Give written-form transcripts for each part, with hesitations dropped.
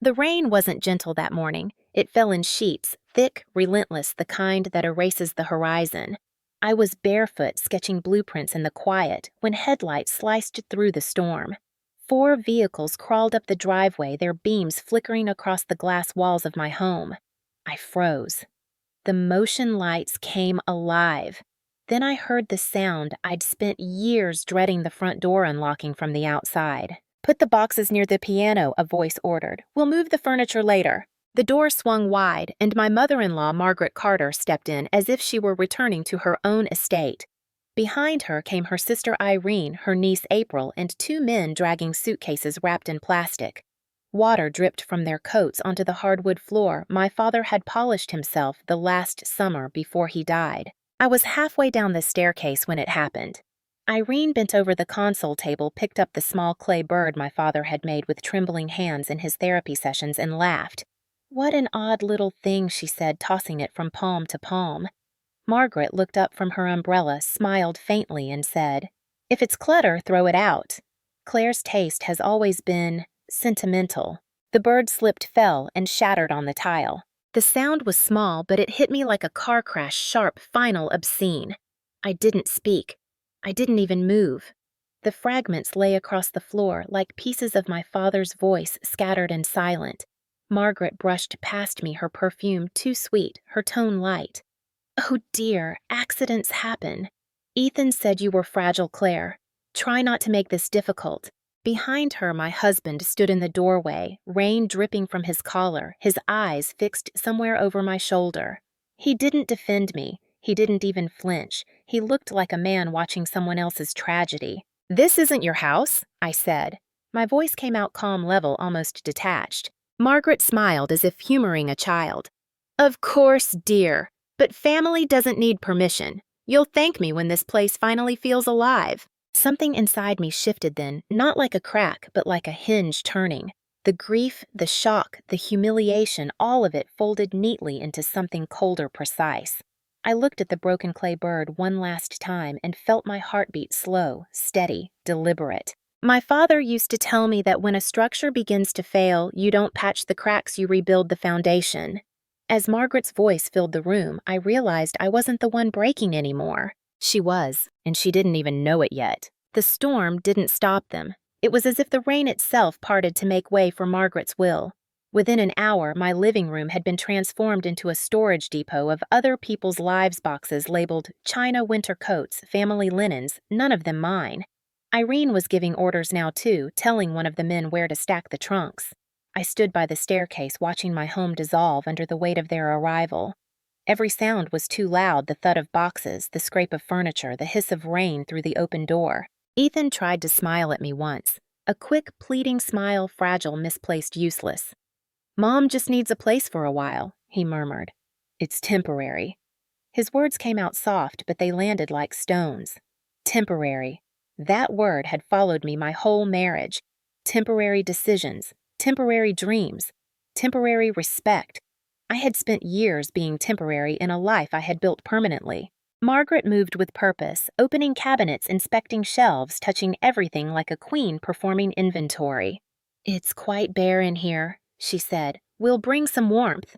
The rain wasn't gentle that morning. It fell in sheets, thick, relentless, the kind that erases the horizon. I was barefoot sketching blueprints in the quiet when headlights sliced through the storm. 4 vehicles crawled up the driveway, their beams flickering across the glass walls of my home. I froze. The motion lights came alive. Then I heard the sound I'd spent years dreading, the front door unlocking from the outside. "Put the boxes near the piano," a voice ordered. "We'll move the furniture later." The door swung wide, and my mother-in-law, Margaret Carter, stepped in as if she were returning to her own estate. Behind her came her sister Irene, her niece April, and 2 men dragging suitcases wrapped in plastic. Water dripped from their coats onto the hardwood floor my father had polished himself the last summer before he died. I was halfway down the staircase when it happened. Irene bent over the console table, picked up the small clay bird my father had made with trembling hands in his therapy sessions, and laughed. "What an odd little thing," she said, tossing it from palm to palm. Margaret looked up from her umbrella, smiled faintly, and said, "If it's clutter, throw it out." Claire's taste has always been sentimental. The bird slipped, fell, and shattered on the tile. The sound was small, but it hit me like a car crash, sharp, final, obscene. I didn't speak. I didn't even move. The fragments lay across the floor like pieces of my father's voice, scattered and silent. Margaret brushed past me, her perfume too sweet, her tone light. "Oh dear, accidents happen. Ethan said you were fragile, Claire. Try not to make this difficult." Behind her, my husband stood in the doorway, rain dripping from his collar, his eyes fixed somewhere over my shoulder. He didn't defend me. He didn't even flinch. He looked like a man watching someone else's tragedy. "This isn't your house," I said. My voice came out calm, level, almost detached. Margaret smiled as if humoring a child. "Of course, dear, but family doesn't need permission. You'll thank me when this place finally feels alive." Something inside me shifted then, not like a crack, but like a hinge turning. The grief, the shock, the humiliation, all of it folded neatly into something colder, precise. I looked at the broken clay bird one last time and felt my heartbeat slow, steady, deliberate. My father used to tell me that when a structure begins to fail, you don't patch the cracks, you rebuild the foundation. As Margaret's voice filled the room, I realized I wasn't the one breaking anymore. She was, and she didn't even know it yet. The storm didn't stop them. It was as if the rain itself parted to make way for Margaret's will. Within an hour, my living room had been transformed into a storage depot of other people's lives boxes labeled China winter coats, family linens, none of them mine. Irene was giving orders now too, telling one of the men where to stack the trunks. I stood by the staircase watching my home dissolve under the weight of their arrival. Every sound was too loud, the thud of boxes, the scrape of furniture, the hiss of rain through the open door. Ethan tried to smile at me once. A quick, pleading smile, fragile, misplaced, useless. "Mom just needs a place for a while," he murmured. "It's temporary." His words came out soft, but they landed like stones. Temporary. That word had followed me my whole marriage. Temporary decisions, temporary dreams, temporary respect. I had spent years being temporary in a life I had built permanently. Margaret moved with purpose, opening cabinets, inspecting shelves, touching everything like a queen performing inventory. "It's quite bare in here," she said. "We'll bring some warmth."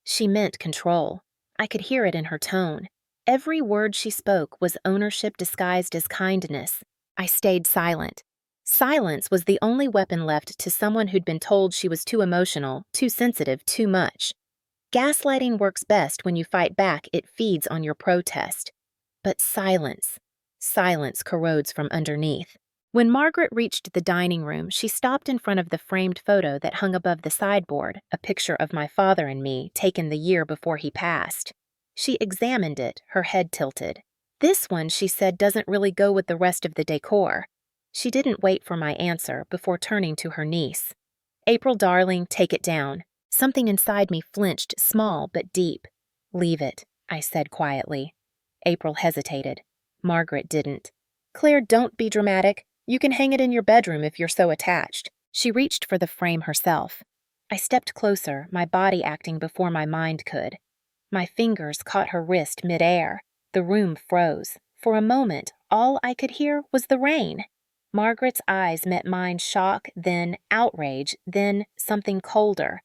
She meant control. I could hear it in her tone. Every word she spoke was ownership disguised as kindness. I stayed silent. Silence was the only weapon left to someone who'd been told she was too emotional, too sensitive, too much. Gaslighting works best when you fight back, it feeds on your protest. But silence corrodes from underneath. When Margaret reached the dining room, she stopped in front of the framed photo that hung above the sideboard, a picture of my father and me, taken the year before he passed. She examined it, her head tilted. "This one," she said, "doesn't really go with the rest of the decor." She didn't wait for my answer before turning to her niece. "April, darling, take it down." Something inside me flinched, small but deep. "Leave it," I said quietly. April hesitated. Margaret didn't. "Claire, don't be dramatic. You can hang it in your bedroom if you're so attached." She reached for the frame herself. I stepped closer, my body acting before my mind could. My fingers caught her wrist midair. The room froze. For a moment, all I could hear was the rain. Margaret's eyes met mine, shock, then outrage, then something colder.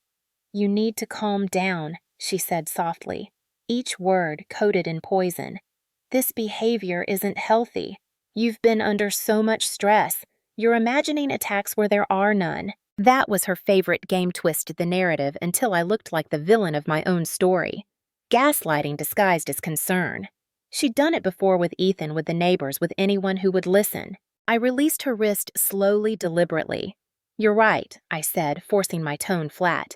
"You need to calm down," she said softly, each word coated in poison. "This behavior isn't healthy. You've been under so much stress. You're imagining attacks where there are none." That was her favorite game twist the narrative until I looked like the villain of my own story. Gaslighting disguised as concern. She'd done it before with Ethan, with the neighbors, with anyone who would listen. I released her wrist slowly, deliberately. "You're right," I said, forcing my tone flat.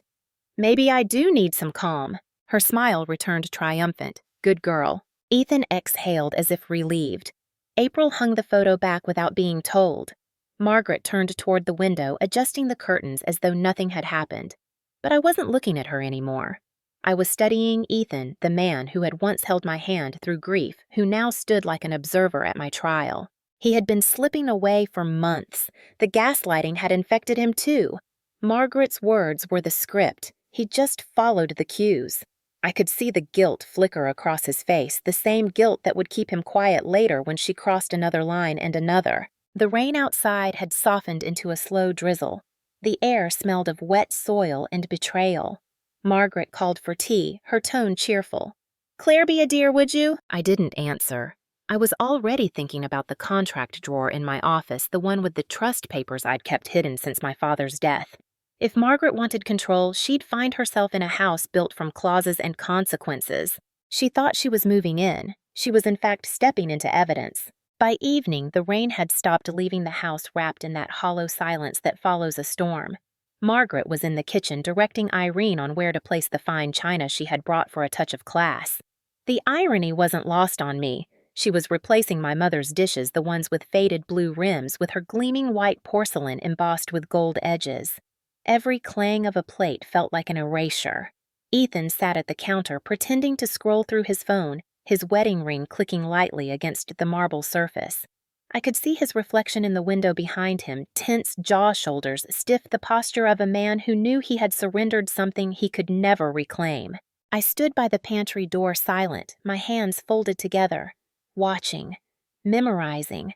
"Maybe I do need some calm." Her smile returned triumphant. "Good girl." Ethan exhaled as if relieved. April hung the photo back without being told. Margaret turned toward the window, adjusting the curtains as though nothing had happened. But I wasn't looking at her anymore. I was studying Ethan, the man who had once held my hand through grief, who now stood like an observer at my trial. He had been slipping away for months. The gaslighting had infected him too. Margaret's words were the script. He just followed the cues. I could see the guilt flicker across his face, the same guilt that would keep him quiet later when she crossed another line and another. The rain outside had softened into a slow drizzle. The air smelled of wet soil and betrayal. Margaret called for tea, her tone cheerful. "Claire, be a dear, would you?" I didn't answer. I was already thinking about the contract drawer in my office, the one with the trust papers I'd kept hidden since my father's death. If Margaret wanted control, she'd find herself in a house built from clauses and consequences. She thought she was moving in. She was in fact stepping into evidence. By evening, the rain had stopped, leaving the house wrapped in that hollow silence that follows a storm. Margaret was in the kitchen directing Irene on where to place the fine china she had brought for a touch of class. The irony wasn't lost on me. She was replacing my mother's dishes, the ones with faded blue rims, with her gleaming white porcelain embossed with gold edges. Every clang of a plate felt like an erasure. Ethan sat at the counter, pretending to scroll through his phone, his wedding ring clicking lightly against the marble surface. I could see his reflection in the window behind him, tense jaw shoulders, stiff, the posture of a man who knew he had surrendered something he could never reclaim. I stood by the pantry door silent, my hands folded together, watching, memorizing.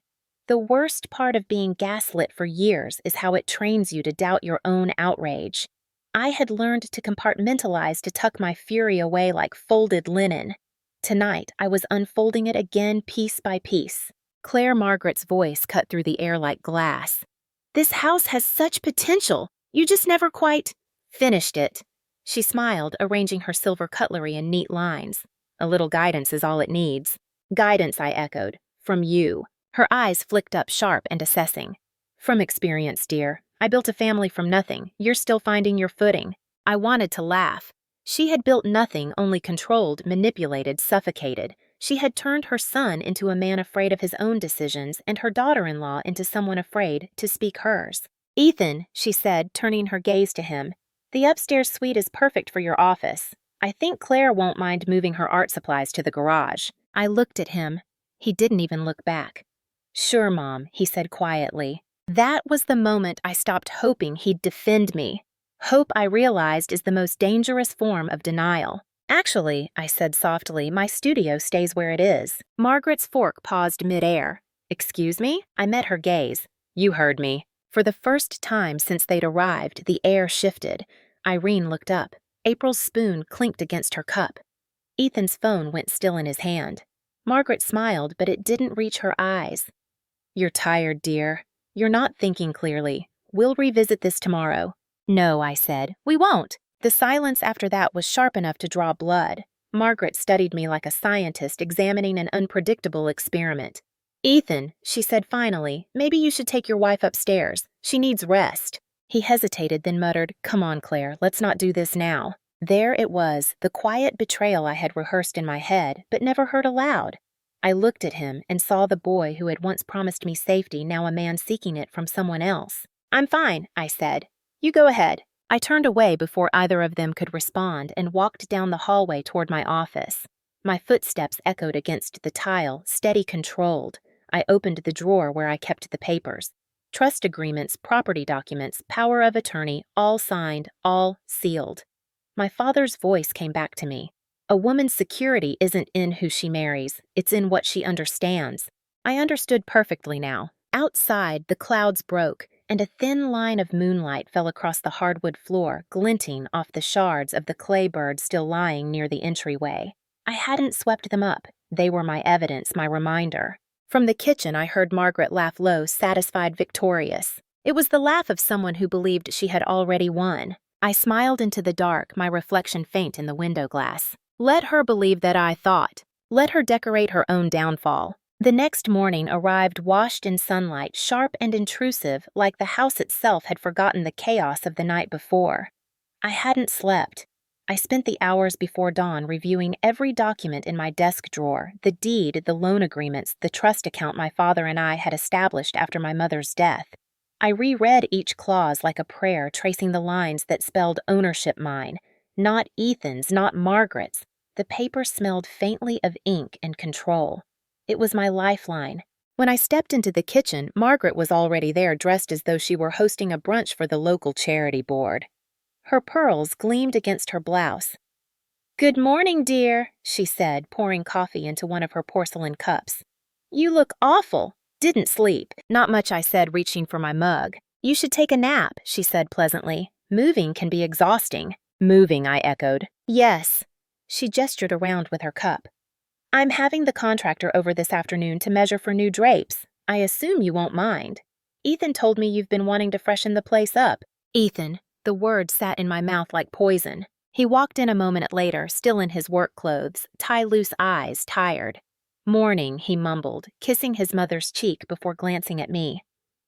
The worst part of being gaslit for years is how it trains you to doubt your own outrage. I had learned to compartmentalize, to tuck my fury away like folded linen. Tonight, I was unfolding it again piece by piece. Claire Margaret's voice cut through the air like glass. "This house has such potential. You just never quite finished it." She smiled, arranging her silver cutlery in neat lines. "A little guidance is all it needs." "Guidance," I echoed. "From you." Her eyes flicked up sharp and assessing. "From experience, dear. I built a family from nothing. You're still finding your footing." I wanted to laugh. She had built nothing, only controlled, manipulated, suffocated. She had turned her son into a man afraid of his own decisions and her daughter-in-law into someone afraid to speak hers. "Ethan," she said, turning her gaze to him, "the upstairs suite is perfect for your office. I think Claire won't mind moving her art supplies to the garage." I looked at him. He didn't even look back. "Sure, Mom," he said quietly. That was the moment I stopped hoping he'd defend me. Hope, I realized, is the most dangerous form of denial. "Actually," I said softly, "my studio stays where it is." Margaret's fork paused midair. "Excuse me?" I met her gaze. "You heard me." For the first time since they'd arrived, the air shifted. Irene looked up. April's spoon clinked against her cup. Ethan's phone went still in his hand. Margaret smiled, but it didn't reach her eyes. "You're tired, dear. You're not thinking clearly. We'll revisit this tomorrow." "No," I said, "we won't." The silence after that was sharp enough to draw blood. Margaret studied me like a scientist examining an unpredictable experiment. "Ethan," she said finally, "maybe you should take your wife upstairs. She needs rest." He hesitated, then muttered, "Come on, Claire, let's not do this now." There it was, the quiet betrayal I had rehearsed in my head, but never heard aloud. I looked at him and saw the boy who had once promised me safety, now a man seeking it from someone else. "I'm fine," I said. "You go ahead." I turned away before either of them could respond and walked down the hallway toward my office. My footsteps echoed against the tile, steady, controlled. I opened the drawer where I kept the papers. Trust agreements, property documents, power of attorney, all signed, all sealed. My father's voice came back to me. A woman's security isn't in who she marries, it's in what she understands. I understood perfectly now. Outside, the clouds broke, and a thin line of moonlight fell across the hardwood floor, glinting off the shards of the clay bird still lying near the entryway. I hadn't swept them up. They were my evidence, my reminder. From the kitchen, I heard Margaret laugh low, satisfied, victorious. It was the laugh of someone who believed she had already won. I smiled into the dark, my reflection faint in the window glass. Let her believe that I thought. Let her decorate her own downfall. The next morning arrived washed in sunlight, sharp and intrusive, like the house itself had forgotten the chaos of the night before. I hadn't slept. I spent the hours before dawn reviewing every document in my desk drawer, the deed, the loan agreements, the trust account my father and I had established after my mother's death. I reread each clause like a prayer, tracing the lines that spelled ownership mine, not Ethan's, not Margaret's. The paper smelled faintly of ink and control. It was my lifeline. When I stepped into the kitchen, Margaret was already there, dressed as though she were hosting a brunch for the local charity board. Her pearls gleamed against her blouse. "Good morning, dear," she said, pouring coffee into one of her porcelain cups. "You look awful." "Didn't sleep." "Not much," I said, reaching for my mug. "You should take a nap," she said pleasantly. "Moving can be exhausting." "Moving," I echoed. "Yes." She gestured around with her cup. "I'm having the contractor over this afternoon to measure for new drapes. I assume you won't mind. Ethan told me you've been wanting to freshen the place up." Ethan. The word sat in my mouth like poison. He walked in a moment later, still in his work clothes, tie-loose eyes, tired. "Morning," he mumbled, kissing his mother's cheek before glancing at me.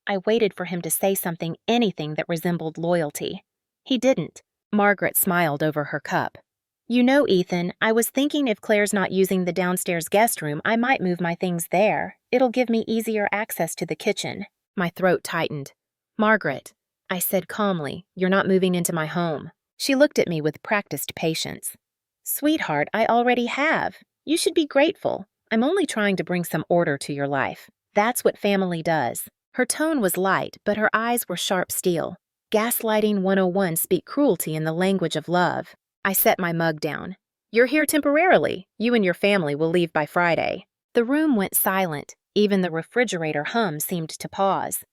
I waited for him to say something, anything that resembled loyalty. He didn't. Margaret smiled over her cup. "You know, Ethan, I was thinking if Claire's not using the downstairs guest room, I might move my things there. It'll give me easier access to the kitchen." My throat tightened. "Margaret," I said calmly, "you're not moving into my home." She looked at me with practiced patience. "Sweetheart, I already have. You should be grateful. I'm only trying to bring some order to your life. That's what family does." Her tone was light, but her eyes were sharp steel. Gaslighting 101 speak cruelty in the language of love. I set my mug down. "You're here temporarily. You and your family will leave by Friday." The room went silent. Even the refrigerator hum seemed to pause.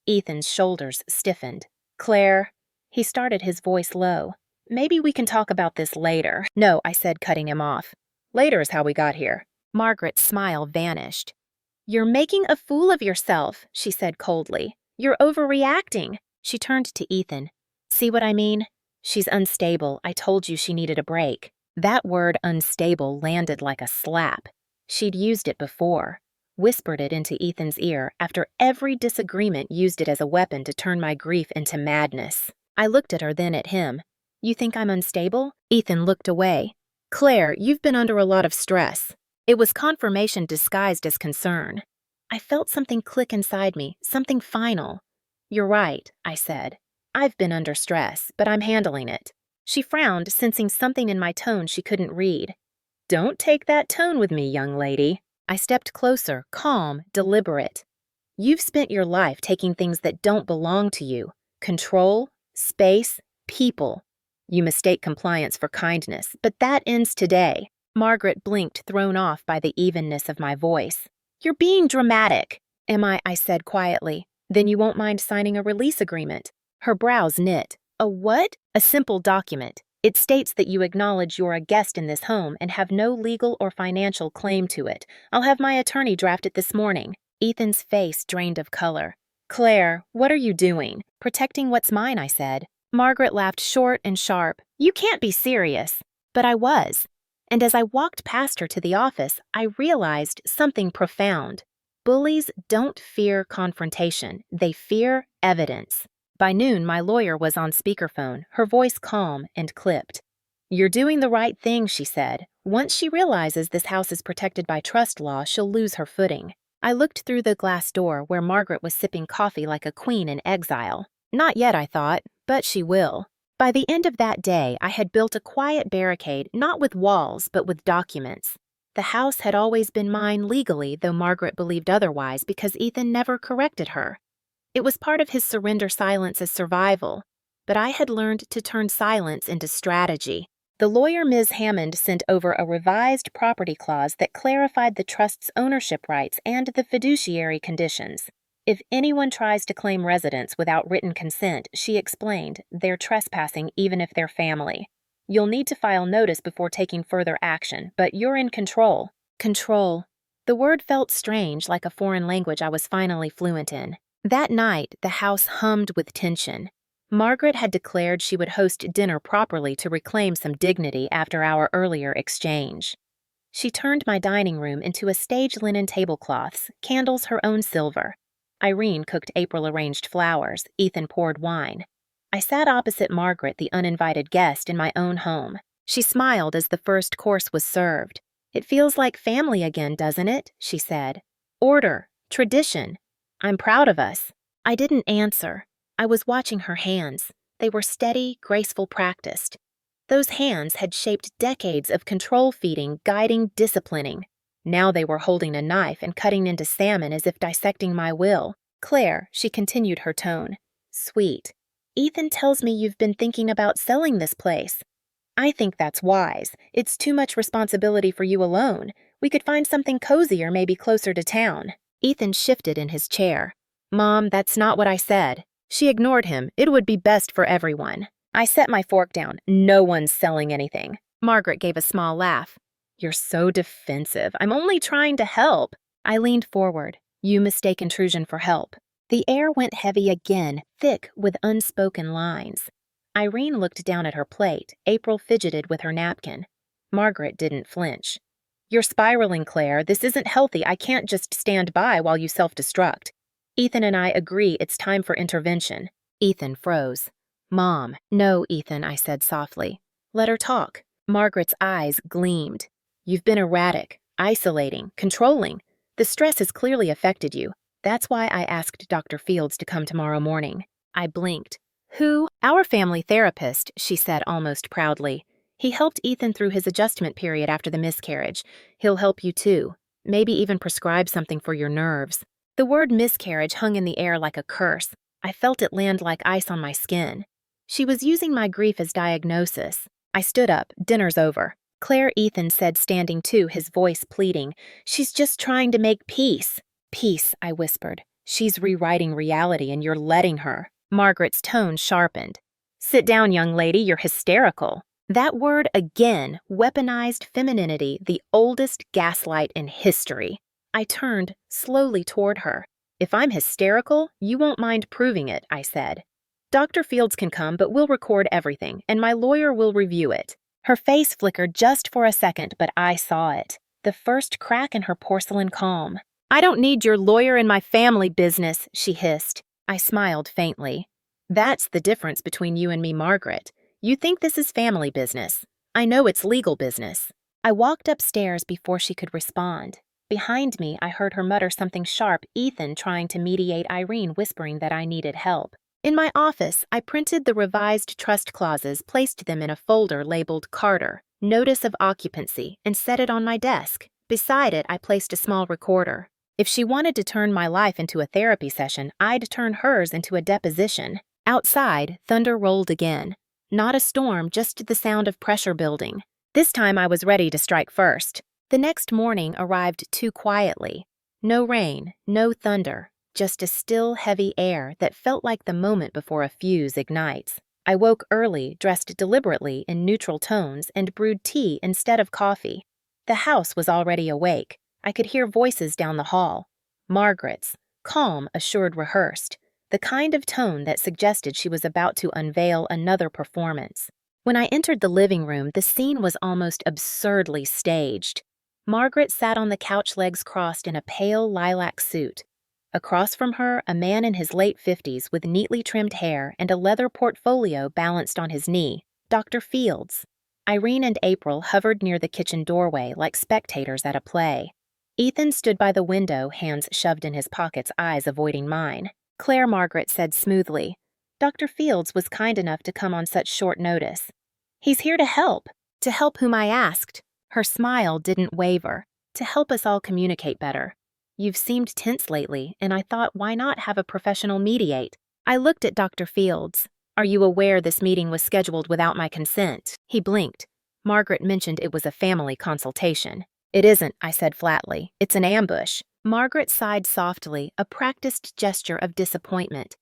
Ethan's shoulders stiffened. "Claire," he started, his voice low. "Maybe we can talk about this later." "No," I said, cutting him off. "Later is how we got here." Margaret's smile vanished. "You're making a fool of yourself," she said coldly. "You're overreacting." She turned to Ethan. "See what I mean? She's unstable. I told you she needed a break." That word unstable landed like a slap. She'd used it before. Whispered it into Ethan's ear, after every disagreement used it as a weapon to turn my grief into madness. I looked at her, then at him. "You think I'm unstable?" Ethan looked away. "Claire, you've been under a lot of stress." It was confirmation disguised as concern. I felt something click inside me, something final. "You're right," I said. "I've been under stress, but I'm handling it." She frowned, sensing something in my tone she couldn't read. "Don't take that tone with me, young lady." I stepped closer, calm, deliberate. "You've spent your life taking things that don't belong to you. Control, space, people. You mistake compliance for kindness, but that ends today." Margaret blinked, thrown off by the evenness of my voice. "You're being dramatic." "Am I said quietly. "Then you won't mind signing a release agreement." Her brows knit. "A what?" "A simple document. It states that you acknowledge you're a guest in this home and have no legal or financial claim to it. I'll have my attorney draft it this morning." Ethan's face drained of color. "Claire, what are you doing?" "Protecting what's mine," I said. Margaret laughed short and sharp. "You can't be serious." But I was. And as I walked past her to the office, I realized something profound. Bullies don't fear confrontation. They fear evidence. By noon, my lawyer was on speakerphone, her voice calm and clipped. "You're doing the right thing," she said. "Once she realizes this house is protected by trust law, she'll lose her footing." I looked through the glass door where Margaret was sipping coffee like a queen in exile. Not yet, I thought, but she will. By the end of that day, I had built a quiet barricade, not with walls, but with documents. The house had always been mine legally, though Margaret believed otherwise because Ethan never corrected her. It was part of his surrender silence as survival, but I had learned to turn silence into strategy. The lawyer Ms. Hammond sent over a revised property clause that clarified the trust's ownership rights and the fiduciary conditions. If anyone tries to claim residence without written consent, she explained, they're trespassing even if they're family. You'll need to file notice before taking further action, but you're in control. Control. The word felt strange, like a foreign language I was finally fluent in. That night, the house hummed with tension. Margaret had declared she would host dinner properly to reclaim some dignity after our earlier exchange. She turned my dining room into a stage linen tablecloths, candles her own silver. Irene cooked April-arranged flowers, Ethan poured wine. I sat opposite Margaret, the uninvited guest, in my own home. She smiled as the first course was served. "It feels like family again, doesn't it?" she said. "Order, tradition. I'm proud of us." I didn't answer. I was watching her hands. They were steady, graceful, practiced. Those hands had shaped decades of control feeding, guiding, disciplining. Now they were holding a knife and cutting into salmon as if dissecting my will. "Claire," she continued her tone. Sweet. "Ethan tells me you've been thinking about selling this place. I think that's wise. It's too much responsibility for you alone. We could find something cozier, maybe closer to town." Ethan shifted in his chair. "Mom, that's not what I said." She ignored him. "It would be best for everyone." I set my fork down. "No one's selling anything." Margaret gave a small laugh. "You're so defensive. I'm only trying to help." I leaned forward. "You mistake intrusion for help." The air went heavy again, thick with unspoken lines. Irene looked down at her plate. April fidgeted with her napkin. Margaret didn't flinch. "You're spiraling, Claire. This isn't healthy. I can't just stand by while you self-destruct." Ethan and I agree it's time for intervention. Ethan froze. "Mom." "No, Ethan," I said softly. "Let her talk." Margaret's eyes gleamed. "You've been erratic, isolating, controlling. The stress has clearly affected you. That's why I asked Dr. Fields to come tomorrow morning." I blinked. "Who?" "Our family therapist," she said almost proudly. "He helped Ethan through his adjustment period after the miscarriage. He'll help you too. Maybe even prescribe something for your nerves." The word miscarriage hung in the air like a curse. I felt it land like ice on my skin. She was using my grief as diagnosis. I stood up. "Dinner's over." "Claire," Ethan said, standing too, his voice pleading. "She's just trying to make peace." "Peace," I whispered. "She's rewriting reality and you're letting her." Margaret's tone sharpened. "Sit down, young lady, you're hysterical." That word again, weaponized femininity, the oldest gaslight in history. I turned slowly toward her. "If I'm hysterical, you won't mind proving it," I said. "Dr. Fields can come, but we'll record everything, and my lawyer will review it." Her face flickered just for a second, but I saw it. The first crack in her porcelain calm. "I don't need your lawyer in my family business," she hissed. I smiled faintly. "That's the difference between you and me, Margaret. You think this is family business. I know it's legal business." I walked upstairs before she could respond. Behind me, I heard her mutter something sharp, Ethan trying to mediate, Irene whispering that I needed help. In my office, I printed the revised trust clauses, placed them in a folder labeled Carter, Notice of Occupancy, and set it on my desk. Beside it, I placed a small recorder. If she wanted to turn my life into a therapy session, I'd turn hers into a deposition. Outside, thunder rolled again. Not a storm, just the sound of pressure building. This time I was ready to strike first. The next morning arrived too quietly. No rain, no thunder, just a still, heavy air that felt like the moment before a fuse ignites. I woke early, dressed deliberately in neutral tones, and brewed tea instead of coffee. The house was already awake. I could hear voices down the hall. Margaret's, calm, assured, rehearsed, the kind of tone that suggested she was about to unveil another performance. When I entered the living room, the scene was almost absurdly staged. Margaret sat on the couch, legs crossed, in a pale lilac suit. Across from her, a man in his late 50s with neatly trimmed hair and a leather portfolio balanced on his knee, Dr. Fields. Irene and April hovered near the kitchen doorway like spectators at a play. Ethan stood by the window, hands shoved in his pockets, eyes avoiding mine. "Claire," Margaret said smoothly. "Dr. Fields was kind enough to come on such short notice. He's here to help whom I asked." Her smile didn't waver. "To help us all communicate better. You've seemed tense lately, and I thought, why not have a professional mediate?" I looked at Dr. Fields. "Are you aware this meeting was scheduled without my consent?" He blinked. "Margaret mentioned it was a family consultation." "It isn't," I said flatly. "It's an ambush. Margaret sighed softly, a practiced gesture of disappointment.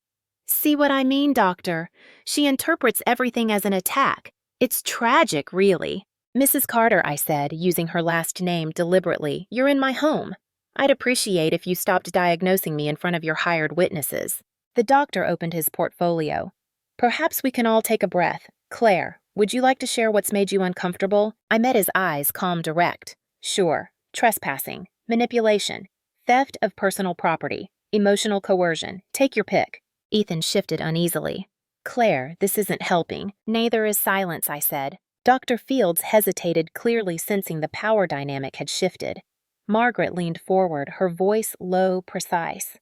See what I mean, Doctor? She interprets everything as an attack. It's tragic, really. Mrs. Carter, I said, using her last name deliberately, you're in my home. I'd appreciate if you stopped diagnosing me in front of your hired witnesses. The doctor opened his portfolio. Perhaps we can all take a breath. Claire, would you like to share what's made you uncomfortable? I met his eyes, calm, direct. Sure. Trespassing, manipulation, theft of personal property, emotional coercion. Take your pick. Ethan shifted uneasily. Claire, this isn't helping. Neither is silence, I said. Dr. Fields hesitated, clearly sensing the power dynamic had shifted. Margaret leaned forward, her voice low, precise.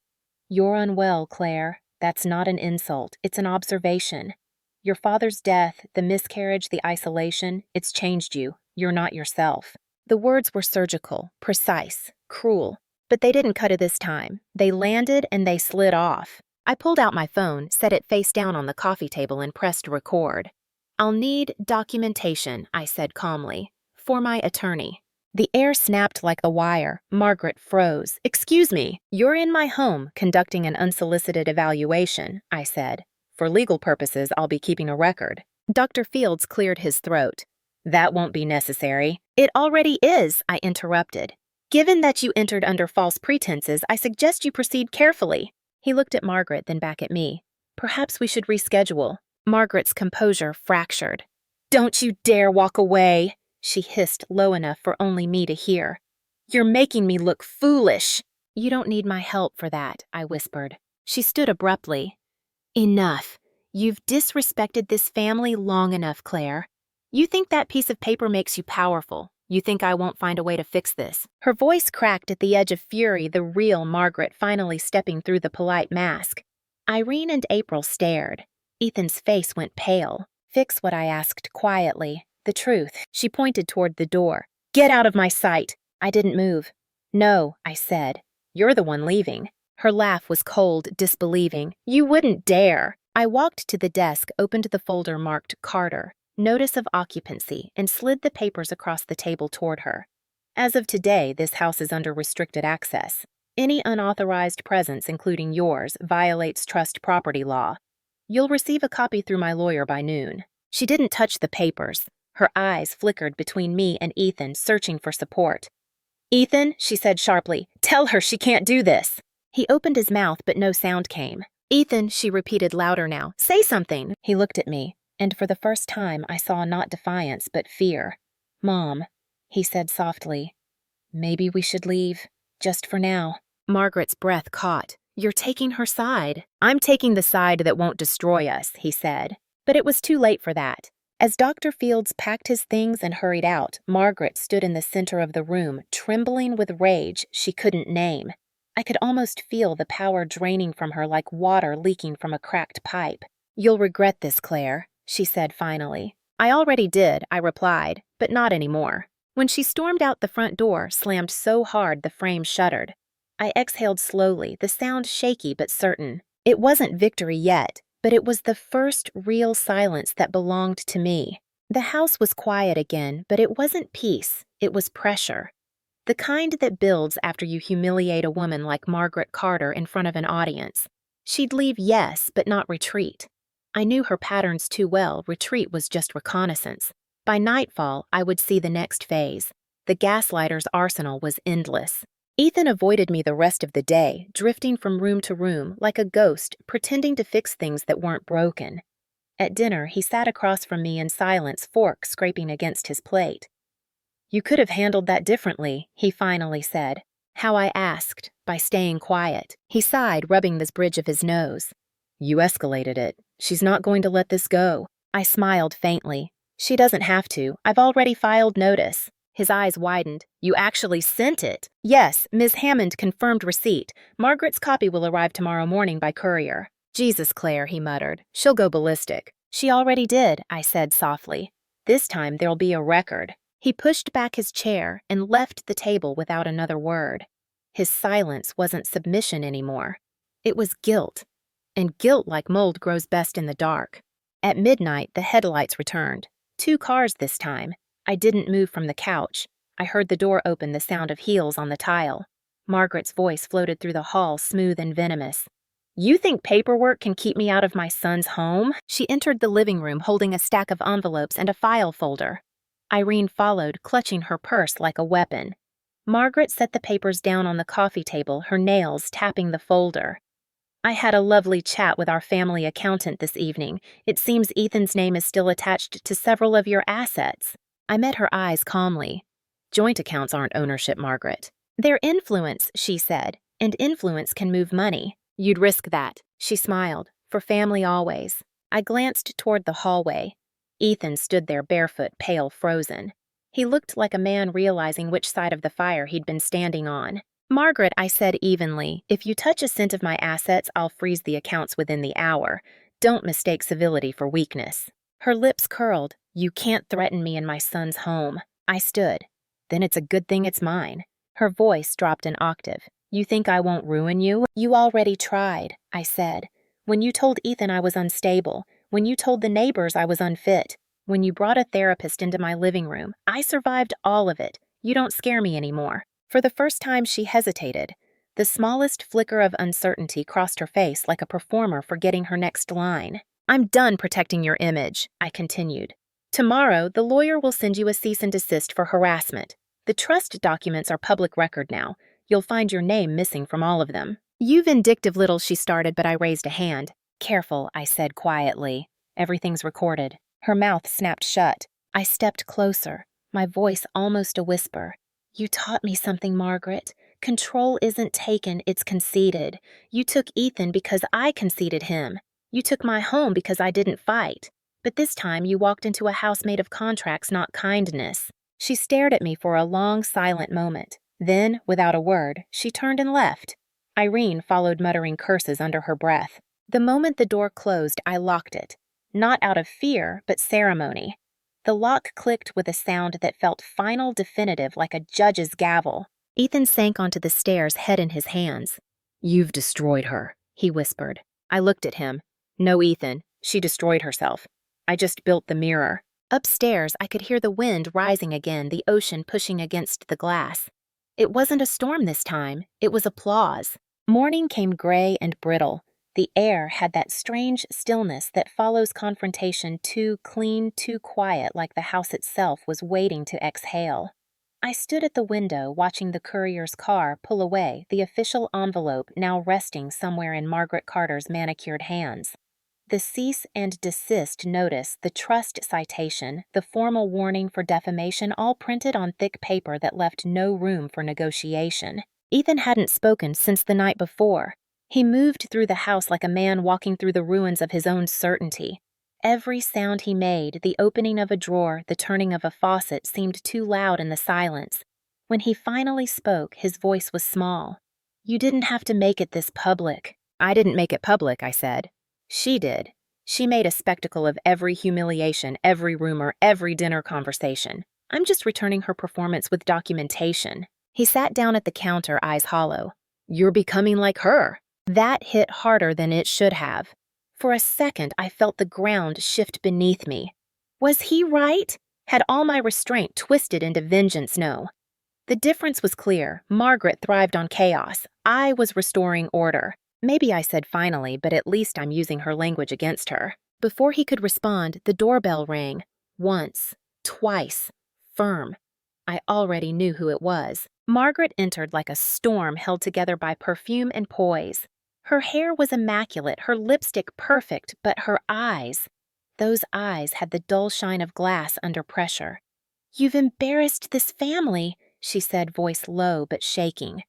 You're unwell, Claire. That's not an insult. It's an observation. Your father's death, the miscarriage, the isolation, it's changed you. You're not yourself. The words were surgical, precise, cruel. But they didn't cut it this time. They landed and they slid off. I pulled out my phone, set it face down on the coffee table, and pressed record. I'll need documentation, I said calmly, for my attorney. The air snapped like a wire. Margaret froze. Excuse me, you're in my home conducting an unsolicited evaluation, I said. For legal purposes, I'll be keeping a record. Dr. Fields cleared his throat. That won't be necessary. It already is, I interrupted. Given that you entered under false pretenses, I suggest you proceed carefully. He looked at Margaret, then back at me. Perhaps we should reschedule. Margaret's composure fractured. Don't you dare walk away, she hissed low enough for only me to hear. You're making me look foolish. You don't need my help for that, I whispered. She stood abruptly. Enough. You've disrespected this family long enough, Claire. You think that piece of paper makes you powerful. You think I won't find a way to fix this. Her voice cracked at the edge of fury, the real Margaret finally stepping through the polite mask. Irene and April stared. Ethan's face went pale. Fix what I asked quietly. The truth. She pointed toward the door. Get out of my sight. I didn't move. No, I said. You're the one leaving. Her laugh was cold, disbelieving. You wouldn't dare. I walked to the desk, opened the folder marked Carter, Notice of Occupancy, and slid the papers across the table toward her. As of today, this house is under restricted access. Any unauthorized presence, including yours, violates trust property law. You'll receive a copy through my lawyer by noon. She didn't touch the papers. Her eyes flickered between me and Ethan, searching for support. Ethan, she said sharply, tell her she can't do this. He opened his mouth, but no sound came. Ethan, she repeated louder now, say something. He looked at me, and for the first time I saw not defiance, but fear. Mom, he said softly, maybe we should leave, just for now. Margaret's breath caught. You're taking her side. I'm taking the side that won't destroy us, he said. But it was too late for that. As Dr. Fields packed his things and hurried out, Margaret stood in the center of the room, trembling with rage she couldn't name. I could almost feel the power draining from her like water leaking from a cracked pipe. You'll regret this, Claire, she said finally. I already did, I replied, but not anymore. When she stormed out the front door, slammed so hard the frame shuddered. I exhaled slowly, the sound shaky but certain. It wasn't victory yet, but it was the first real silence that belonged to me. The house was quiet again, but it wasn't peace, it was pressure. The kind that builds after you humiliate a woman like Margaret Carter in front of an audience. She'd leave, yes, but not retreat. I knew her patterns too well. Retreat was just reconnaissance. By nightfall, I would see the next phase. The gaslighter's arsenal was endless. Ethan avoided me the rest of the day, drifting from room to room like a ghost, pretending to fix things that weren't broken. At dinner, he sat across from me in silence, fork scraping against his plate. You could have handled that differently, he finally said. How I asked, by staying quiet. He sighed, rubbing the bridge of his nose. You escalated it. She's not going to let this go. I smiled faintly. She doesn't have to. I've already filed notice. His eyes widened. You actually sent it? Yes, Ms. Hammond confirmed receipt. Margaret's copy will arrive tomorrow morning by courier. Jesus, Claire, he muttered. She'll go ballistic. She already did, I said softly. This time there'll be a record. He pushed back his chair and left the table without another word. His silence wasn't submission anymore. It was guilt. And guilt, like mold, grows best in the dark. At midnight, the headlights returned. 2 cars this time. I didn't move from the couch. I heard the door open, the sound of heels on the tile. Margaret's voice floated through the hall, smooth and venomous. You think paperwork can keep me out of my son's home? She entered the living room holding a stack of envelopes and a file folder. Irene followed, clutching her purse like a weapon. Margaret set the papers down on the coffee table, her nails tapping the folder. I had a lovely chat with our family accountant this evening. It seems Ethan's name is still attached to several of your assets. I met her eyes calmly. Joint accounts aren't ownership, Margaret. They're influence, she said, and influence can move money. You'd risk that. She smiled. For family always. I glanced toward the hallway. Ethan stood there barefoot, pale, frozen. He looked like a man realizing which side of the fire he'd been standing on. Margaret, I said evenly, if you touch a cent of my assets, I'll freeze the accounts within the hour. Don't mistake civility for weakness. Her lips curled. You can't threaten me in my son's home. I stood. Then it's a good thing it's mine. Her voice dropped an octave. You think I won't ruin you? You already tried, I said. When you told Ethan I was unstable, when you told the neighbors I was unfit, when you brought a therapist into my living room, I survived all of it. You don't scare me anymore. For the first time, she hesitated. The smallest flicker of uncertainty crossed her face like a performer forgetting her next line. I'm done protecting your image, I continued. Tomorrow, the lawyer will send you a cease and desist for harassment. The trust documents are public record now. You'll find your name missing from all of them. You vindictive little, she started, but I raised a hand. Careful, I said quietly. Everything's recorded. Her mouth snapped shut. I stepped closer, my voice almost a whisper. You taught me something, Margaret. Control isn't taken, it's conceded. You took Ethan because I conceded him. You took my home because I didn't fight. But this time you walked into a house made of contracts, not kindness. She stared at me for a long, silent moment. Then, without a word, she turned and left. Irene followed, muttering curses under her breath. The moment the door closed, I locked it. Not out of fear, but ceremony. The lock clicked with a sound that felt final, definitive, like a judge's gavel. Ethan sank onto the stairs, head in his hands. You've destroyed her, he whispered. I looked at him. No, Ethan. She destroyed herself. I just built the mirror. Upstairs, I could hear the wind rising again, the ocean pushing against the glass. It wasn't a storm this time. It was applause. Morning came gray and brittle. The air had that strange stillness that follows confrontation, too clean, too quiet, like the house itself was waiting to exhale. I stood at the window, watching the courier's car pull away, the official envelope now resting somewhere in Margaret Carter's manicured hands. The cease and desist notice, the trust citation, the formal warning for defamation, all printed on thick paper that left no room for negotiation. Ethan hadn't spoken since the night before. He moved through the house like a man walking through the ruins of his own certainty. Every sound he made, the opening of a drawer, the turning of a faucet, seemed too loud in the silence. When he finally spoke, his voice was small. You didn't have to make it this public. I didn't make it public, I said. She did. She made a spectacle of every humiliation, every rumor, every dinner conversation. I'm just returning her performance with documentation. He sat down at the counter, eyes hollow. You're becoming like her. That hit harder than it should have. For a second, I felt the ground shift beneath me. Was he right? Had all my restraint twisted into vengeance? No. The difference was clear. Margaret thrived on chaos. I was restoring order. Maybe I said finally, but at least I'm using her language against her. Before he could respond, the doorbell rang. Once. Twice. Firm. I already knew who it was. Margaret entered like a storm held together by perfume and poise. Her hair was immaculate, her lipstick perfect, but her eyes. Those eyes had the dull shine of glass under pressure. You've embarrassed this family, she said, voice low but shaking.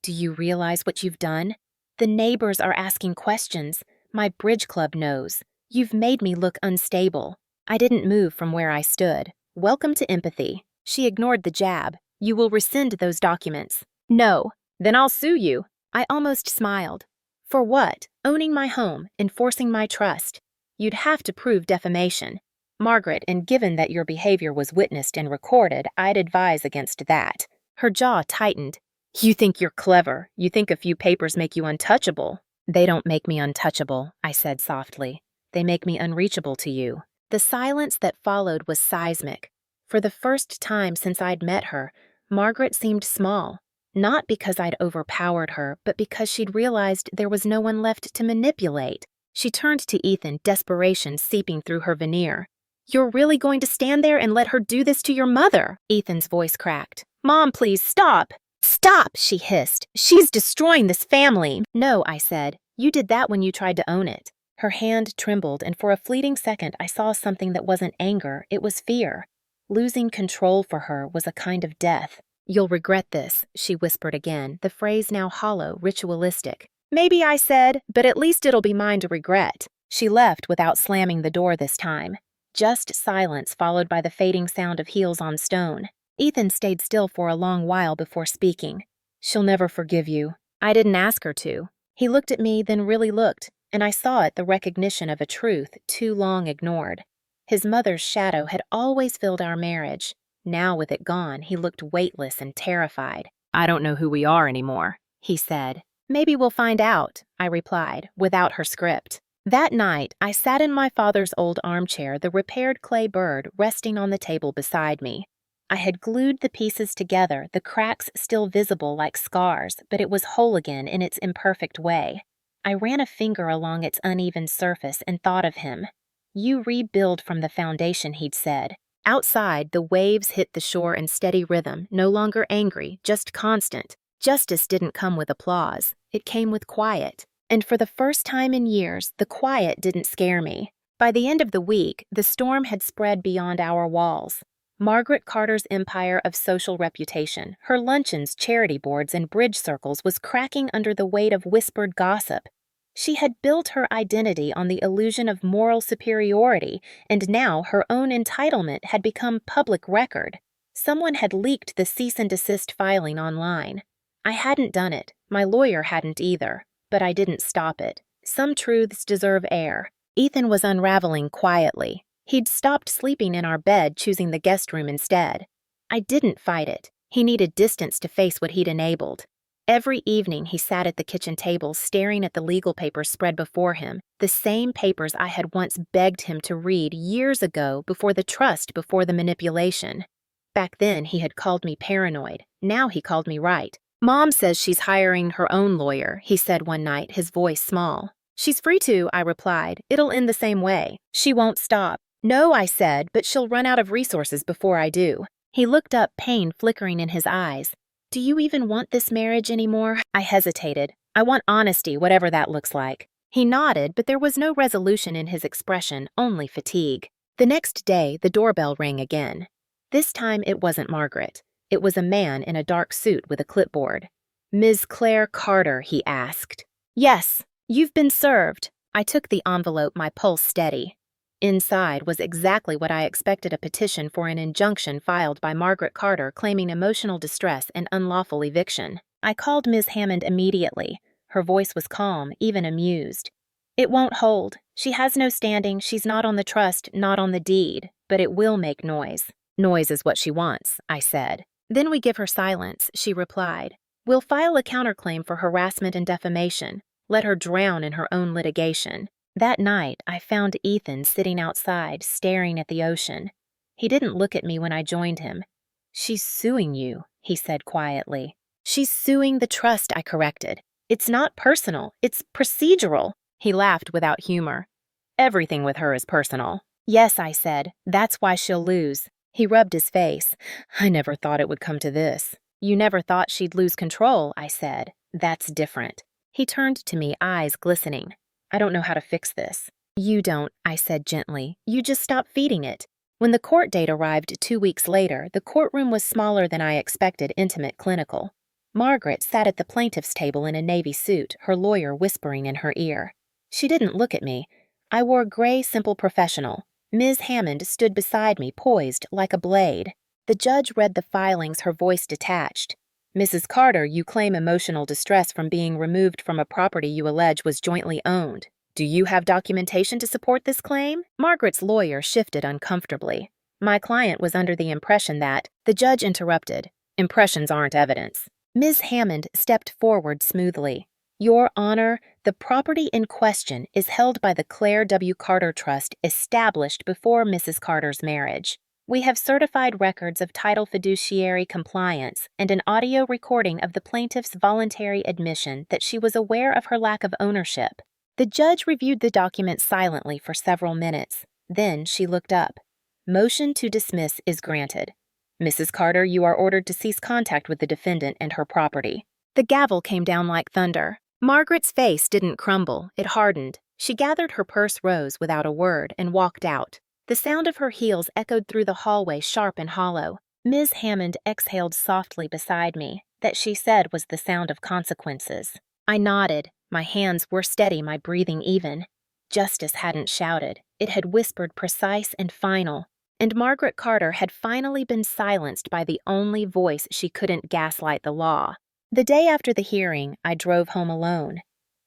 Do you realize what you've done? The neighbors are asking questions. My bridge club knows. You've made me look unstable. I didn't move from where I stood. Welcome to empathy. She ignored the jab. You will rescind those documents. No. Then I'll sue you. I almost smiled. For what? Owning my home, enforcing my trust. You'd have to prove defamation. Margaret, and given that your behavior was witnessed and recorded, I'd advise against that. Her jaw tightened. You think you're clever. You think a few papers make you untouchable. They don't make me untouchable, I said softly. They make me unreachable to you. The silence that followed was seismic. For the first time since I'd met her, Margaret seemed small. Not because I'd overpowered her, but because she'd realized there was no one left to manipulate. She turned to Ethan, desperation seeping through her veneer. "You're really going to stand there and let her do this to your mother?" Ethan's voice cracked. "Mom, please, stop!" "Stop!" she hissed. "She's destroying this family." "No," I said. "You did that when you tried to own it." Her hand trembled, and for a fleeting second I saw something that wasn't anger, it was fear. Losing control for her was a kind of death. "You'll regret this," she whispered again, the phrase now hollow, ritualistic. "Maybe," I said, "but at least it'll be mine to regret." She left without slamming the door this time. Just silence followed by the fading sound of heels on stone. Ethan stayed still for a long while before speaking. "She'll never forgive you." I didn't ask her to. He looked at me, then really looked, and I saw it the recognition of a truth too long ignored. His mother's shadow had always filled our marriage. Now with it gone, he looked weightless and terrified. "I don't know who we are anymore," he said. "Maybe we'll find out," I replied, without her script. That night, I sat in my father's old armchair, the repaired clay bird resting on the table beside me. I had glued the pieces together, the cracks still visible like scars, but it was whole again in its imperfect way. I ran a finger along its uneven surface and thought of him. "You rebuild from the foundation," he'd said. Outside, the waves hit the shore in steady rhythm, no longer angry, just constant. Justice didn't come with applause. It came with quiet. And for the first time in years, the quiet didn't scare me. By the end of the week, the storm had spread beyond our walls. Margaret Carter's empire of social reputation, her luncheons, charity boards, and bridge circles was cracking under the weight of whispered gossip. She had built her identity on the illusion of moral superiority, and now her own entitlement had become public record. Someone had leaked the cease and desist filing online. I hadn't done it, my lawyer hadn't either, but I didn't stop it. Some truths deserve air. Ethan was unraveling quietly. He'd stopped sleeping in our bed, choosing the guest room instead. I didn't fight it. He needed distance to face what he'd enabled. Every evening he sat at the kitchen table staring at the legal papers spread before him, the same papers I had once begged him to read years ago before the manipulation. Back then he had called me paranoid. Now he called me right. "Mom says she's hiring her own lawyer," he said one night, his voice small. "She's free to," I replied. "It'll end the same way. She won't stop." "No," I said, "but she'll run out of resources before I do." He looked up, pain flickering in his eyes. "Do you even want this marriage anymore?" I hesitated. "I want honesty, whatever that looks like." He nodded, but there was no resolution in his expression, only fatigue. The next day, the doorbell rang again. This time it wasn't Margaret. It was a man in a dark suit with a clipboard. "Ms. Claire Carter?" he asked. "Yes, you've been served." I took the envelope, my pulse steady. Inside was exactly what I expected: a petition for an injunction filed by Margaret Carter claiming emotional distress and unlawful eviction. I called Ms. Hammond immediately. Her voice was calm, even amused. "It won't hold. She has no standing, she's not on the trust, not on the deed, but it will make noise." "Noise is what she wants," I said. "Then we give her silence," she replied. "We'll file a counterclaim for harassment and defamation. Let her drown in her own litigation." That night, I found Ethan sitting outside, staring at the ocean. He didn't look at me when I joined him. "She's suing you," he said quietly. "She's suing the trust," I corrected. "It's not personal, it's procedural." He laughed without humor. "Everything with her is personal." "Yes," I said, "that's why she'll lose." He rubbed his face. "I never thought it would come to this." "You never thought she'd lose control," I said. "That's different." He turned to me, eyes glistening. "I don't know how to fix this." "You don't," I said gently. "You just stop feeding it." When the court date arrived 2 weeks later, the courtroom was smaller than I expected, intimate, clinical. Margaret sat at the plaintiff's table in a navy suit, her lawyer whispering in her ear. She didn't look at me. I wore gray, simple professional. Ms. Hammond stood beside me, poised like a blade. The judge read the filings, her voice detached. "Mrs. Carter, you claim emotional distress from being removed from a property you allege was jointly owned. Do you have documentation to support this claim?" Margaret's lawyer shifted uncomfortably. My client was under the impression that— The judge interrupted. "Impressions aren't evidence." Ms. Hammond stepped forward smoothly. "Your Honor, the property in question is held by the Claire W. Carter Trust established before Mrs. Carter's marriage." We have certified records of title fiduciary compliance and an audio recording of the plaintiff's voluntary admission that she was aware of her lack of ownership. The judge reviewed the document silently for several minutes. Then she looked up. Motion to dismiss is granted. Mrs. Carter, you are ordered to cease contact with the defendant and her property. The gavel came down like thunder. Margaret's face didn't crumble, it hardened. She gathered her purse rose without a word and walked out. The sound of her heels echoed through the hallway sharp and hollow. Ms. Hammond exhaled softly beside me. That, she said, was the sound of consequences. I nodded. My hands were steady, my breathing even. Justice hadn't shouted. It had whispered precise and final. And Margaret Carter had finally been silenced by the only voice she couldn't gaslight the law. The day after the hearing, I drove home alone.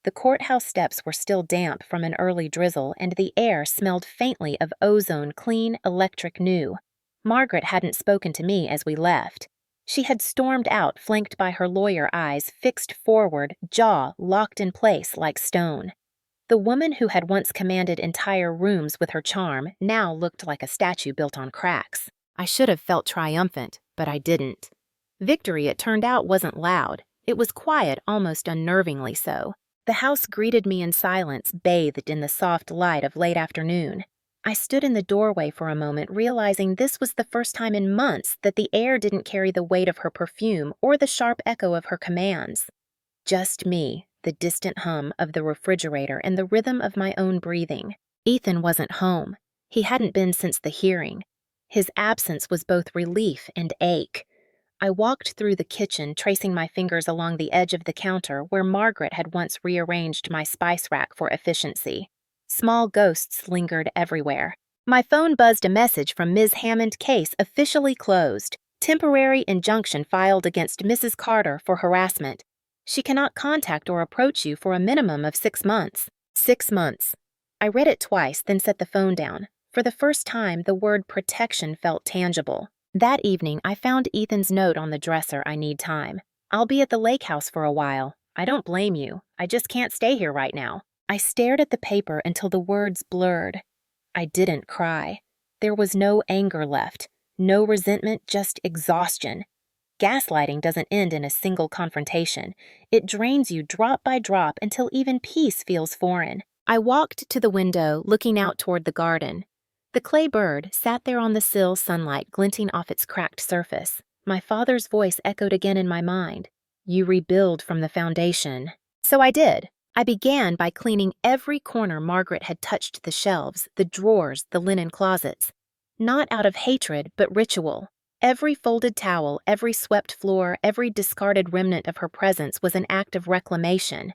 The courthouse steps were still damp from an early drizzle, and the air smelled faintly of ozone, clean, electric new. Margaret hadn't spoken to me as we left. She had stormed out, flanked by her lawyer eyes fixed forward, jaw locked in place like stone. The woman who had once commanded entire rooms with her charm now looked like a statue built on cracks. I should have felt triumphant, but I didn't. Victory, it turned out, wasn't loud. It was quiet, almost unnervingly so. The house greeted me in silence, bathed in the soft light of late afternoon. I stood in the doorway for a moment, realizing this was the first time in months that the air didn't carry the weight of her perfume or the sharp echo of her commands. Just me, the distant hum of the refrigerator and the rhythm of my own breathing. Ethan wasn't home. He hadn't been since the hearing. His absence was both relief and ache. I walked through the kitchen, tracing my fingers along the edge of the counter where Margaret had once rearranged my spice rack for efficiency. Small ghosts lingered everywhere. My phone buzzed a message from Ms. Hammond. Case officially closed. Temporary injunction filed against Mrs. Carter for harassment. She cannot contact or approach you for a minimum of 6 months. 6 months. I read it twice, then set the phone down. For the first time, the word protection felt tangible. That evening, I found Ethan's note on the dresser. I need time. I'll be at the lake house for a while. I don't blame you. I just can't stay here right now. I stared at the paper until the words blurred. I didn't cry. There was no anger left. No resentment, just exhaustion. Gaslighting doesn't end in a single confrontation. It drains you drop by drop until even peace feels foreign. I walked to the window, looking out toward the garden. The clay bird sat there on the sill, sunlight glinting off its cracked surface. My father's voice echoed again in my mind. You rebuild from the foundation. So I did. I began by cleaning every corner Margaret had touched, the shelves, the drawers, the linen closets. Not out of hatred, but ritual. Every folded towel, every swept floor, every discarded remnant of her presence was an act of reclamation.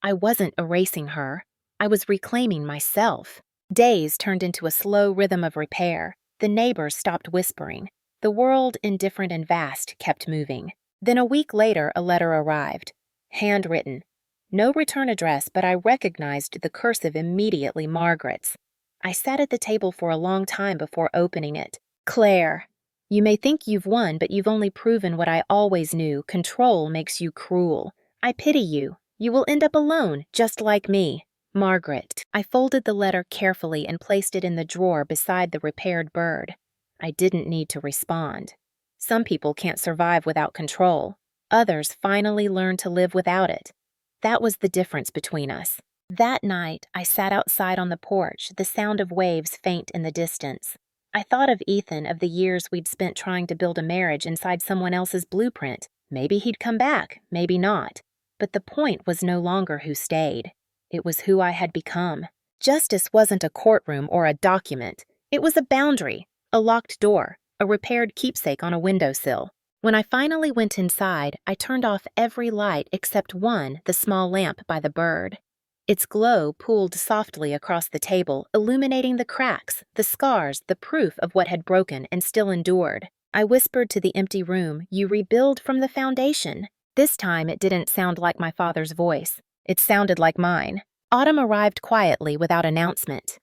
I wasn't erasing her. I was reclaiming myself. Days turned into a slow rhythm of repair. The neighbors stopped whispering. The world, indifferent and vast, kept moving. Then a week later, a letter arrived. Handwritten. No return address, but I recognized the cursive immediately, Margaret's. I sat at the table for a long time before opening it. Claire, you may think you've won, but you've only proven what I always knew. Control makes you cruel. I pity you. You will end up alone, just like me. Margaret. I folded the letter carefully and placed it in the drawer beside the repaired bird. I didn't need to respond. Some people can't survive without control. Others finally learn to live without it. That was the difference between us. That night, I sat outside on the porch, the sound of waves faint in the distance. I thought of Ethan, of the years we'd spent trying to build a marriage inside someone else's blueprint. Maybe he'd come back, maybe not. But the point was no longer who stayed. It was who I had become. Justice wasn't a courtroom or a document. It was a boundary, a locked door, a repaired keepsake on a windowsill. When I finally went inside, I turned off every light except one, the small lamp by the bird. Its glow pooled softly across the table, illuminating the cracks, the scars, the proof of what had broken and still endured. I whispered to the empty room, "You rebuild from the foundation." This time it didn't sound like my father's voice. It sounded like mine. Autumn arrived quietly without announcement.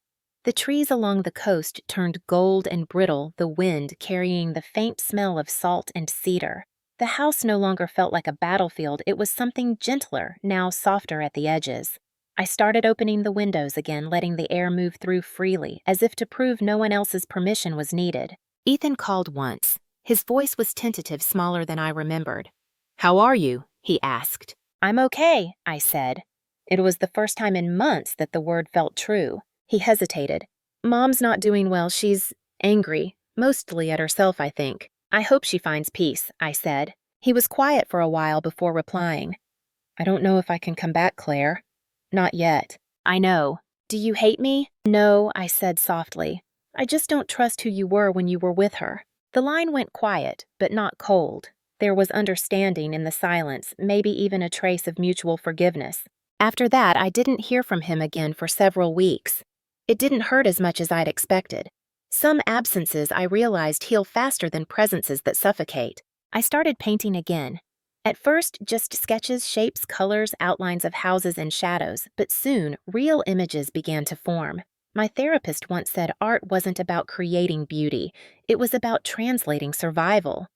The trees along the coast turned gold and brittle, the wind carrying the faint smell of salt and cedar. The house no longer felt like a battlefield. It was something gentler, now softer at the edges. I started opening the windows again, letting the air move through freely, as if to prove no one else's permission was needed. Ethan called once. His voice was tentative, smaller than I remembered. "How are you?" he asked. "I'm okay," I said. It was the first time in months that the word felt true. He hesitated. "Mom's not doing well. She's angry, mostly at herself, I think. I hope she finds peace," I said. He was quiet for a while before replying. "I don't know if I can come back, Claire." "Not yet." "I know. Do you hate me?" "No," I said softly. "I just don't trust who you were when you were with her." The line went quiet, but not cold. There was understanding in the silence, maybe even a trace of mutual forgiveness. After that, I didn't hear from him again for several weeks. It didn't hurt as much as I'd expected. Some absences, I realized, heal faster than presences that suffocate. I started painting again. At first, just sketches, shapes, colors, outlines of houses and shadows, but soon, real images began to form. My therapist once said art wasn't about creating beauty, it was about translating survival.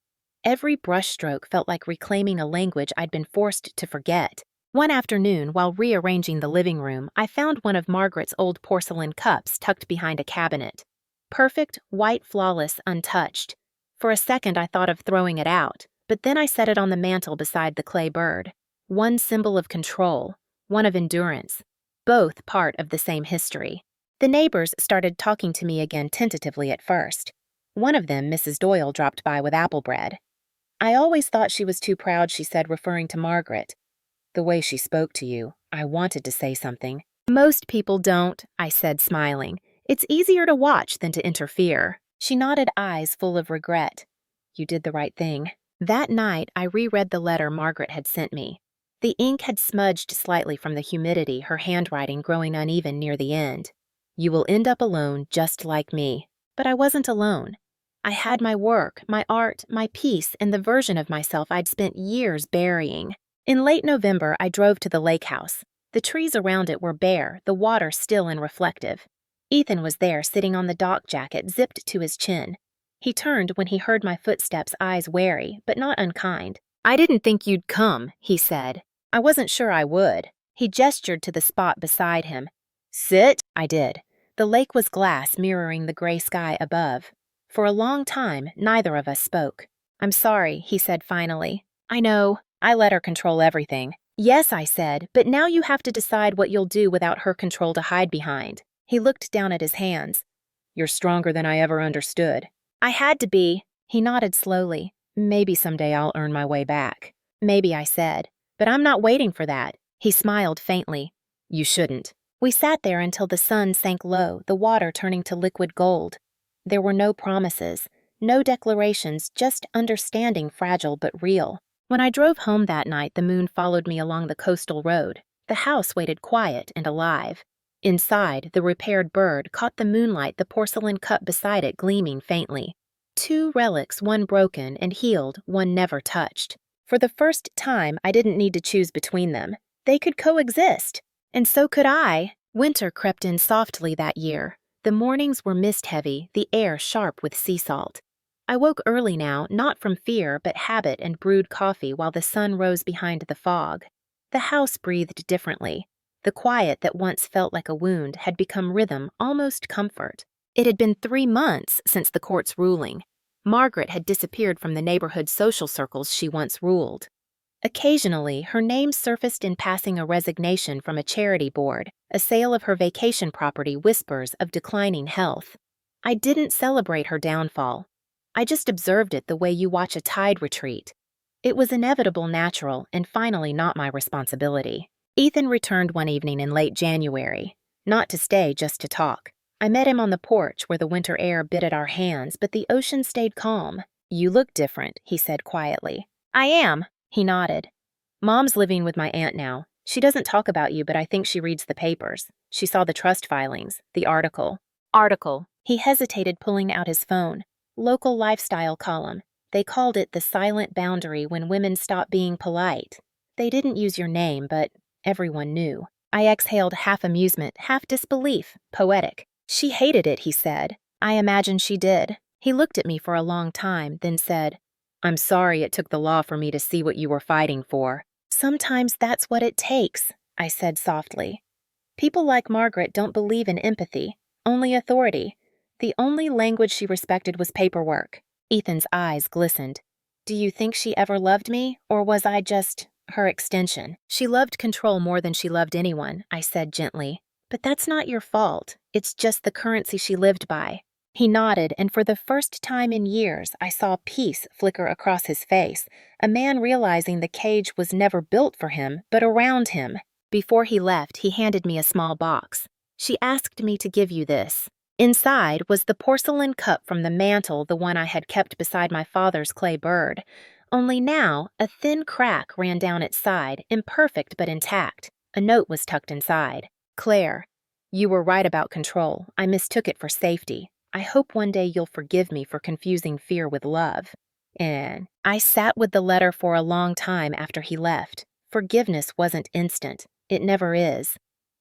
Every brushstroke felt like reclaiming a language I'd been forced to forget. One afternoon, while rearranging the living room, I found one of Margaret's old porcelain cups tucked behind a cabinet. Perfect, white, flawless, untouched. For a second, I thought of throwing it out, but then I set it on the mantel beside the clay bird. One symbol of control, one of endurance, both part of the same history. The neighbors started talking to me again tentatively at first. One of them, Mrs. Doyle, dropped by with apple bread. "I always thought she was too proud," she said, referring to Margaret. "The way she spoke to you, I wanted to say something." "Most people don't," I said, smiling. "It's easier to watch than to interfere." She nodded, eyes full of regret. "You did the right thing." That night, I reread the letter Margaret had sent me. The ink had smudged slightly from the humidity, her handwriting growing uneven near the end. "You will end up alone, just like me." But I wasn't alone. I had my work, my art, my peace, and the version of myself I'd spent years burying. In late November, I drove to the lake house. The trees around it were bare, the water still and reflective. Ethan was there, sitting on the dock jacket, zipped to his chin. He turned when he heard my footsteps, eyes wary, but not unkind. "I didn't think you'd come," he said. "I wasn't sure I would." He gestured to the spot beside him. "Sit." I did. The lake was glass, mirroring the gray sky above. For a long time, neither of us spoke. "I'm sorry," he said finally. "I know. I let her control everything." "Yes," I said, "but now you have to decide what you'll do without her control to hide behind." He looked down at his hands. "You're stronger than I ever understood." "I had to be." He nodded slowly. "Maybe someday I'll earn my way back." "Maybe," I said. "But I'm not waiting for that." He smiled faintly. "You shouldn't." We sat there until the sun sank low, the water turning to liquid gold. There were no promises, no declarations, just understanding, fragile but real. When I drove home that night, the moon followed me along the coastal road. The house waited quiet and alive. Inside, the repaired bird caught the moonlight, the porcelain cup beside it gleaming faintly. Two relics, one broken and healed, one never touched. For the first time, I didn't need to choose between them. They could coexist. And so could I. Winter crept in softly that year. The mornings were mist-heavy, the air sharp with sea salt. I woke early now, not from fear, but habit, and brewed coffee while the sun rose behind the fog. The house breathed differently. The quiet that once felt like a wound had become rhythm, almost comfort. It had been 3 months since the court's ruling. Margaret had disappeared from the neighborhood social circles she once ruled. Occasionally, her name surfaced in passing a resignation from a charity board, a sale of her vacation property, whispers of declining health. I didn't celebrate her downfall. I just observed it the way you watch a tide retreat. It was inevitable, natural, and finally not my responsibility. Ethan returned one evening in late January. Not to stay, just to talk. I met him on the porch where the winter air bit at our hands, but the ocean stayed calm. "You look different," he said quietly. "I am." He nodded. "Mom's living with my aunt now. She doesn't talk about you, but I think she reads the papers. She saw the trust filings, the article." "Article." He hesitated, pulling out his phone. "Local lifestyle column. They called it the silent boundary when women stop being polite. They didn't use your name, but everyone knew." I exhaled, half amusement, half disbelief, poetic. "She hated it," he said. I imagine she did. He looked at me for a long time, then said, "I'm sorry it took the law for me to see what you were fighting for." "Sometimes that's what it takes," I said softly. "People like Margaret don't believe in empathy, only authority. The only language she respected was paperwork. Ethan's eyes glistened. Do you think she ever loved me, or was I just her extension? She loved control more than she loved anyone, I said gently. But that's not your fault. It's just the currency she lived by. He nodded, and for the first time in years, I saw peace flicker across his face, a man realizing the cage was never built for him, but around him. Before he left, he handed me a small box. She asked me to give you this. Inside was the porcelain cup from the mantel, the one I had kept beside my father's clay bird. Only now, a thin crack ran down its side, imperfect but intact. A note was tucked inside. Claire, you were right about control. I mistook it for safety. I hope one day you'll forgive me for confusing fear with love. And I sat with the letter for a long time after he left. Forgiveness wasn't instant. It never is.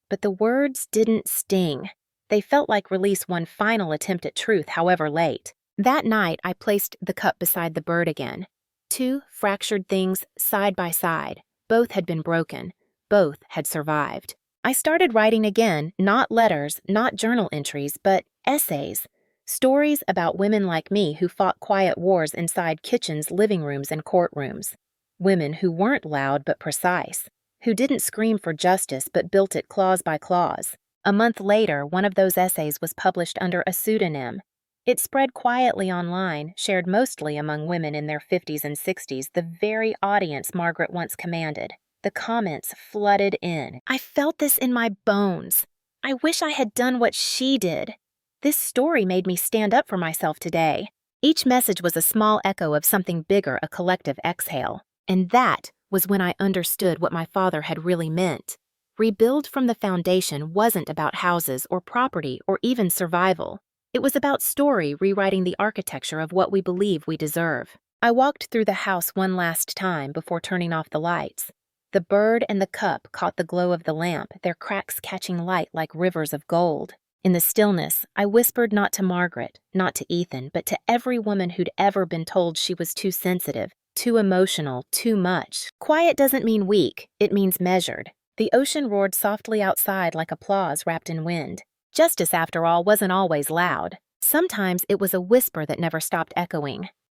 But the words didn't sting. They felt like release one final attempt at truth, however late. That night, I placed the cup beside the bird again. Two fractured things side by side. Both had been broken. Both had survived. I started writing again, not letters, not journal entries, but essays. Stories about women like me who fought quiet wars inside kitchens, living rooms, and courtrooms. Women who weren't loud but precise. Who didn't scream for justice but built it clause by clause. A month later, one of those essays was published under a pseudonym. It spread quietly online, shared mostly among women in their 50s and 60s, the very audience Margaret once commanded. The comments flooded in. I felt this in my bones. I wish I had done what she did. This story made me stand up for myself today. Each message was a small echo of something bigger, a collective exhale. And that was when I understood what my father had really meant. Rebuild from the foundation wasn't about houses or property or even survival. It was about story rewriting the architecture of what we believe we deserve. I walked through the house one last time before turning off the lights. The bird and the cup caught the glow of the lamp, their cracks catching light like rivers of gold. In the stillness, I whispered not to Margaret, not to Ethan, but to every woman who'd ever been told she was too sensitive, too emotional, too much. Quiet doesn't mean weak, it means measured. The ocean roared softly outside like applause wrapped in wind. Justice, after all, wasn't always loud. Sometimes it was a whisper that never stopped echoing.